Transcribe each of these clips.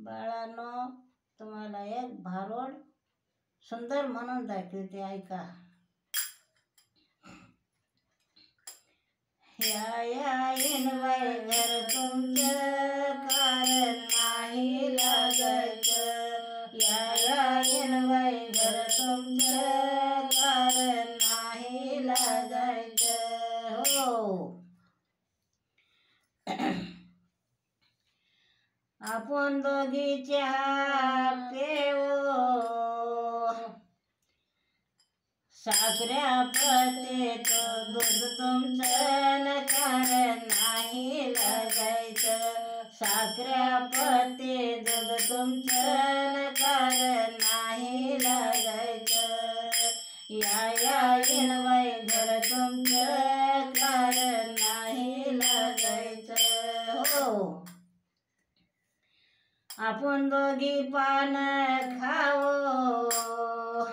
बाळांनो, तुम्हाला एक भारुड सुंदर म्हणून दाखवते, ऐका. या येईन बाई घर तुमचं, कारण नाही लागायचं. या येईन बाई घर तुमचं, कारण नाही लागायचं. हो. आपण दोघी चहा पेऊ, साखऱ्यापते तो दूध तुमचं, कारण नाही लागायचं. साखऱ्यापते दूध तुमचं, कारण नाही लागायचं. या येईन बाई घर तुमचं, कारण नाही लागायचं. हो. आपण दोघी पान खाओ,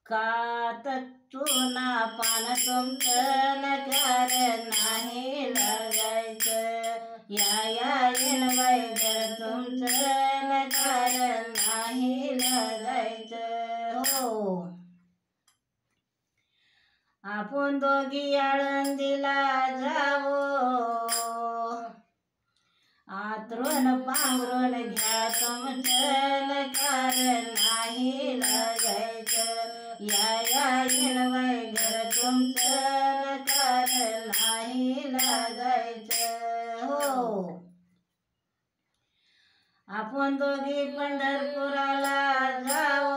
कात चुना पान तुमचं, कारण नाही लागायचं. या येईन बाई घर तुमचं, कारण नाही लागायचं. हो. आपण दोघी आळंदीला जावो, आतरून पांघरून घ्या तुमचं, कारण नाही लागायचं. या येईन बाई घर तुमचं, कारण नाही लागायचं. हो. आपण दोघी पंढरपुराला जावो,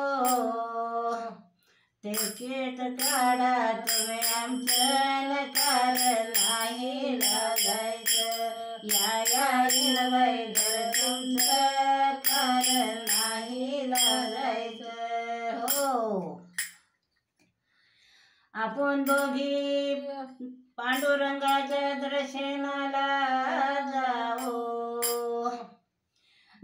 तिकीट काढा तुम्ही आमचं, कारण नाही लागायचं. या येईन बाई घर तुमचं, कारण नाही लागायचं. हो. आपण दोघी पांडुरंगाच्या दर्शनाला जावो,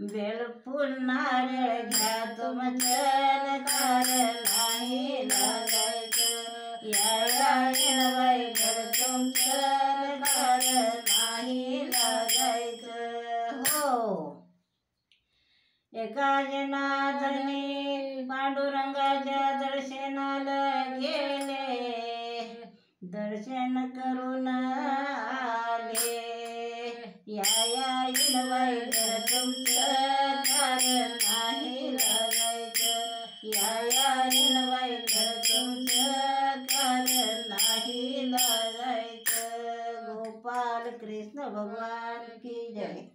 बेलफूल नारळ घ्या तुमचं, कारण नाही लागायचं. या येईन बाई घर तुमचं, कारण नाही लागायचं. हो. एका जनार्दनी पांडुरंगाच्या दर्शनाला गेले, दर्शन करून आले. या येईन बाई घर तुमचं, कारण नाही लागायचं. या येईन बाई घर तुमचं, कारण नाही लागायचं. गोपाल कृष्ण भगवान की जय.